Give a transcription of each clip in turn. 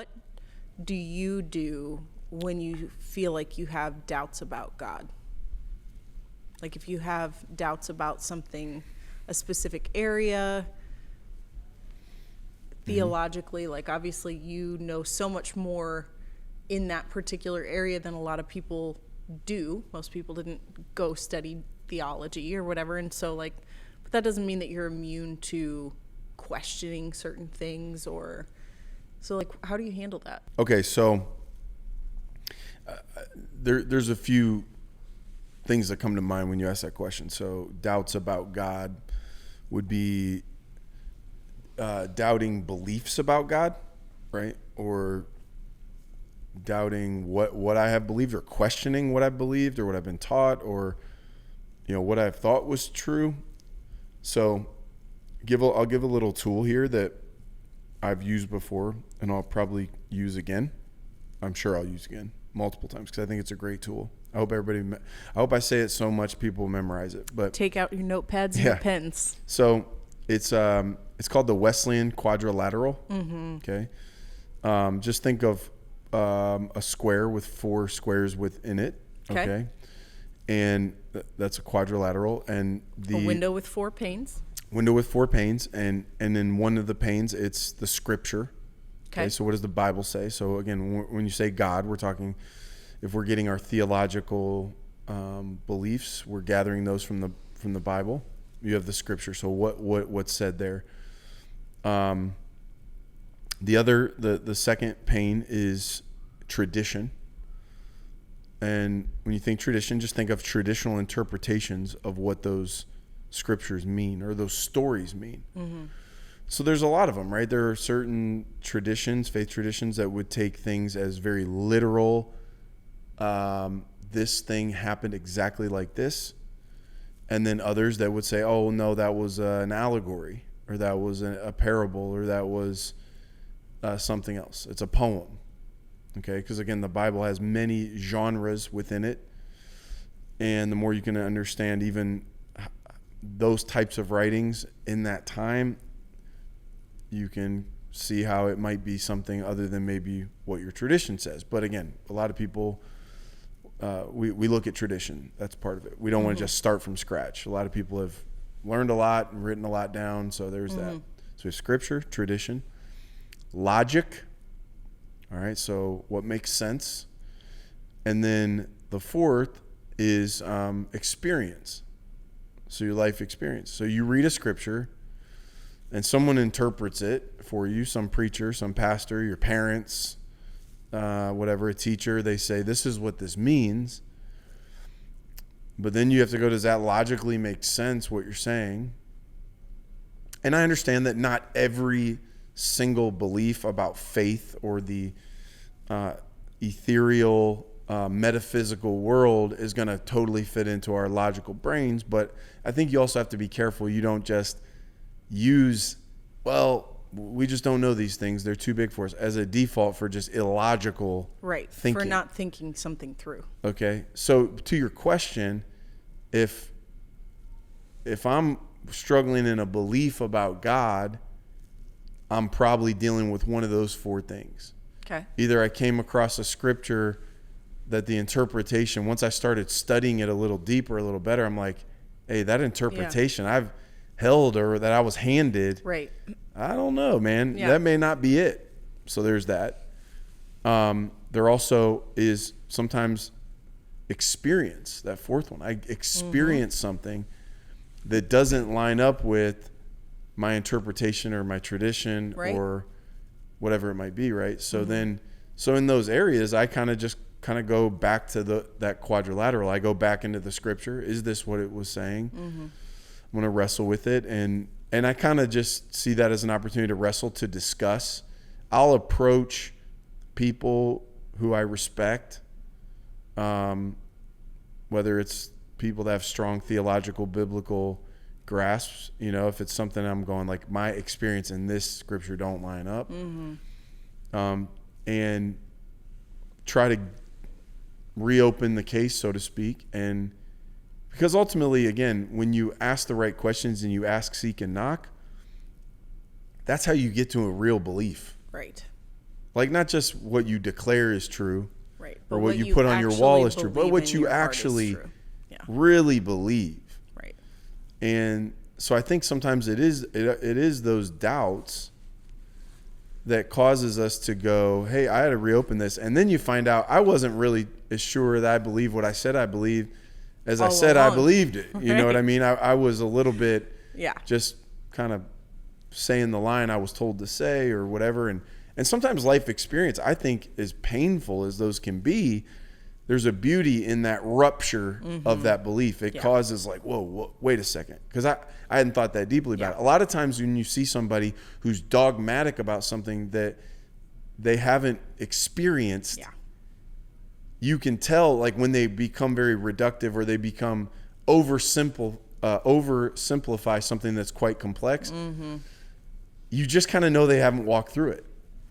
What do you do when you feel like you have doubts about God? Like if you have doubts about something, a specific area, theologically, like obviously you know so much more in that particular area than a lot of people do. Most people didn't go study theology or whatever. And so like, but that doesn't mean that you're immune to questioning certain things or, so like, how do you handle that? Okay. So there's a few things that come to mind when you ask that question. So doubts about God would be doubting beliefs about God, right? Or doubting what I have believed, or questioning what I believed or what I've been taught, or what I've thought was true. So I'll give a little tool here that I've used before, and I'll probably use again. I'm sure I'll use again multiple times because I think it's a great tool. I hope I say it so much people memorize it. But take out your notepads and your pens. So it's called the Wesleyan quadrilateral. Mm-hmm. Okay. Just think of a square with 4 squares within it. Okay. And that's a quadrilateral. And a window with 4 panes. Window with 4 panes. And in one of the panes, it's the scripture. Okay. So what does the Bible say? So again, when you say God, we're talking, if we're getting our theological beliefs, we're gathering those from the Bible. You have the scripture. So what's said there? The second pane is tradition. And when you think tradition, just think of traditional interpretations of what those scriptures mean or those stories mean. Mm-hmm. So there's a lot of them, right? There are certain traditions, faith traditions, that would take things as very literal. This thing happened exactly like this. And then others that would say, oh, no, that was an allegory, or that was a parable, or that was something else. It's a poem. Okay, because again, the Bible has many genres within it. And the more you can understand even those types of writings in that time, you can see how it might be something other than maybe what your tradition says. But again, a lot of people, we look at tradition. That's part of it. We don't want to just start from scratch. A lot of people have learned a lot and written a lot down. So there's that. So we have scripture, tradition, logic. All right. So what makes sense? And then the fourth is experience. So your life experience. So you read a scripture and someone interprets it for you, some preacher, some pastor, your parents, whatever, a teacher. They say, this is what this means. But then you have to go, does that logically make sense, what you're saying? And I understand that not every single belief about faith or the ethereal, metaphysical world is going to totally fit into our logical brains. But I think you also have to be careful. You don't just use, we just don't know these things, they're too big for us, as a default for just illogical thinking. For not thinking something through. Okay. So to your question, if I'm struggling in a belief about God, I'm probably dealing with one of those 4 things. Okay. Either I came across a scripture that the interpretation, once I started studying it a little deeper, a little better, I'm like, hey, that interpretation I've held or that I was handed, right? I don't know, man. Yeah. That may not be it. So there's that. There also is sometimes experience, that 4th one. I experience something that doesn't line up with my interpretation or my tradition or whatever it might be, right? So so in those areas, I kind of go back to that quadrilateral. I go back into the scripture. Is this what it was saying? I'm going to wrestle with it. And I kind of just see that as an opportunity to wrestle, to discuss. I'll approach people who I respect, whether it's people that have strong theological, biblical grasps, if it's something I'm going, like, my experience in this scripture don't line up, and try to reopen the case, so to speak. And because ultimately, again, when you ask the right questions and you ask, seek, and knock, that's how you get to a real belief. Right. Like not just what you declare is true, Right. or what you put on your wall is true, but believe what in you your heart is actually true. Yeah. really believe. Right. And so I think sometimes it is those doubts that causes us to go, hey, I had to reopen this. And then you find out I wasn't really as sure that I believe what I said I believe as I All said I along. believed it. You know what I Right. mean? I was a little bit Yeah. just kind of saying the line I was told to say or whatever. And sometimes life experience, I think, as painful as those can be, there's a beauty in that rupture of that belief. It causes like, whoa, wait a second. Because I hadn't thought that deeply about it. A lot of times when you see somebody who's dogmatic about something that they haven't experienced, you can tell like when they become very reductive or they become oversimplify something that's quite complex, you just kind of know they haven't walked through it.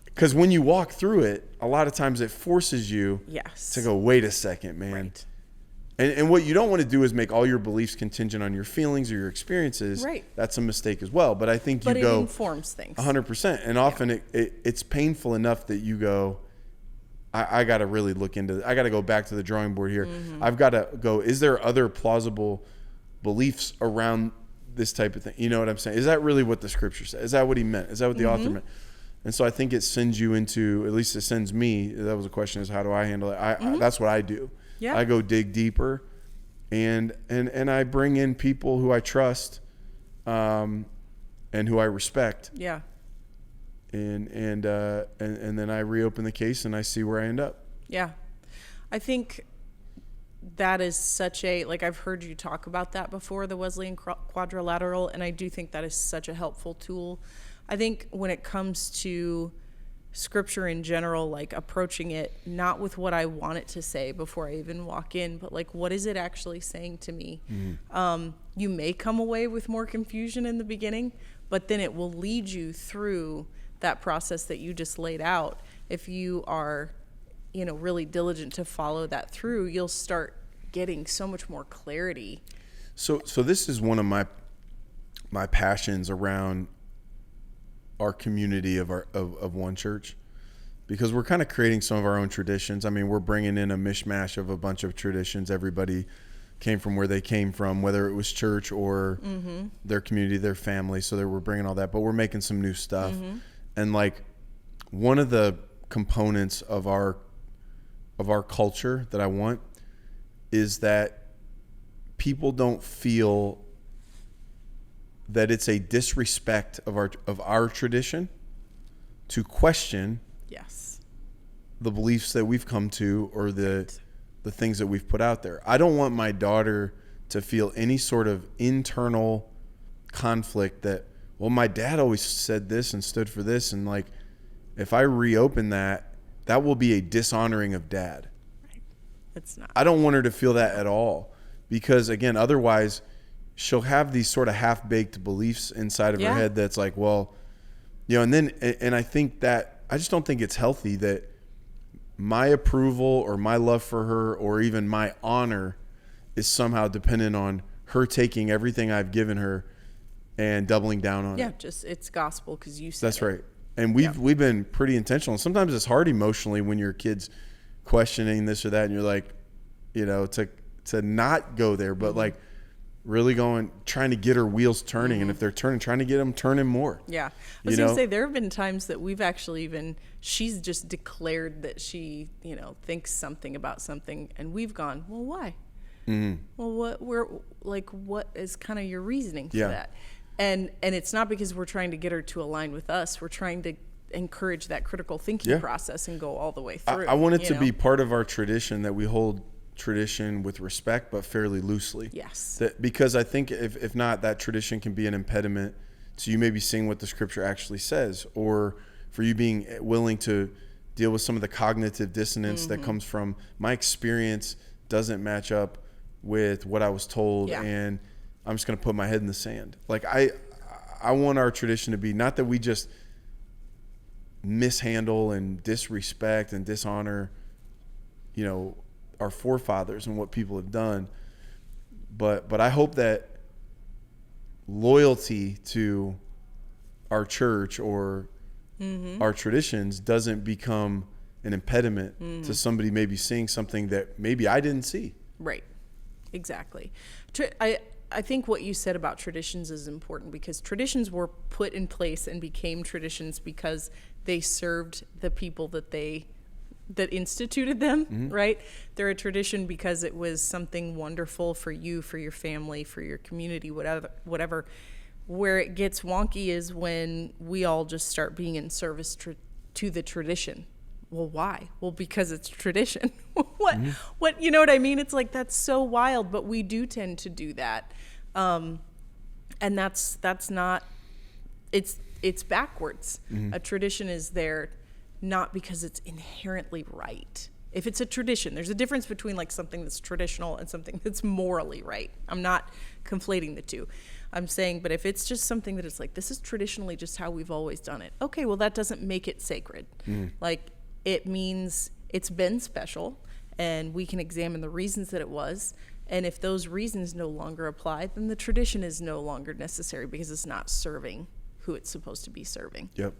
Because when you walk through it, a lot of times it forces you to go, wait a second, man. Right. And what you don't want to do is make all your beliefs contingent on your feelings or your experiences. Right. That's a mistake as well. But I think you But go it informs things. 100%. And often it's painful enough that you go, I got to really look into I got to go back to the drawing board here. I've got to go, is there other plausible beliefs around this type of thing? You know what I'm saying? Is that really what the scripture says? Is that what he meant? Is that what the author meant? And so I think it sends you into, at least it sends me, that was a question, is how do I handle it? That's what I do. Yeah. I go dig deeper and I bring in people who I trust and who I respect. Yeah. And then I reopen the case and I see where I end up. Yeah. I think that is such a, like I've heard you talk about that before, the Wesleyan quadrilateral, and I do think that is such a helpful tool. I think when it comes to scripture in general, like approaching it not with what I want it to say before I even walk in, but like what is it actually saying to me? You may come away with more confusion in the beginning, but then it will lead you through that process that you just laid out. If you are, really diligent to follow that through, you'll start getting so much more clarity. So this is one of my passions around our community of One Church, because we're kind of creating some of our own traditions. I mean, we're bringing in a mishmash of a bunch of traditions. Everybody came from where they came from, whether it was church or their community, their family. So we're bringing all that, but we're making some new stuff. And like one of the components of our culture that I want is that people don't feel that it's a disrespect of our tradition to question the beliefs that we've come to or the things that we've put out there. I don't want my daughter to feel any sort of internal conflict that, well, my dad always said this and stood for this, and like if I reopen that will be a dishonoring of dad. Right. It's not. I don't want her to feel that at all, because again, otherwise she'll have these sort of half-baked beliefs inside of her head that's like, well, and I think that I just don't think it's healthy that my approval or my love for her or even my honor is somehow dependent on her taking everything I've given her and doubling down on it. Yeah, just it's gospel because you said That's right. And we've been pretty intentional. And sometimes it's hard emotionally when your kid's questioning this or that, and you're like, to not go there, but like really trying to get her wheels turning. And if they're turning, trying to get them turning more. Yeah. I was going to say, there have been times that we've actually she's just declared that she, thinks something about something, and we've gone, well, why? Well, what is kind of your reasoning for that? And it's not because we're trying to get her to align with us. We're trying to encourage that critical thinking process and go all the way through. I want it to be part of our tradition that we hold tradition with respect, but fairly loosely. Yes. Because I think if not, that tradition can be an impediment to you maybe seeing what the scripture actually says, or for you being willing to deal with some of the cognitive dissonance that comes from my experience doesn't match up with what I was told, and I'm just going to put my head in the sand. Like I want our tradition to be not that we just mishandle and disrespect and dishonor, our forefathers and what people have done, but I hope that loyalty to our church or our traditions doesn't become an impediment to somebody maybe seeing something that maybe I didn't see. Right. Exactly. I think what you said about traditions is important, because traditions were put in place and became traditions because they served the people that instituted them, right? They're a tradition because it was something wonderful for you, for your family, for your community, whatever. Where it gets wonky is when we all just start being in service to the tradition. Well, why? Well, because it's tradition. What, you know what I mean? It's like, that's so wild, but we do tend to do that. And that's not, it's backwards. A tradition is there not because it's inherently right. If it's a tradition, there's a difference between like something that's traditional and something that's morally right. I'm not conflating the two. I'm saying, but if it's just something that is like, this is traditionally just how we've always done it. Okay, well, that doesn't make it sacred. Like, it means it's been special, and we can examine the reasons that it was. And if those reasons no longer apply, then the tradition is no longer necessary because it's not serving who it's supposed to be serving. Yep.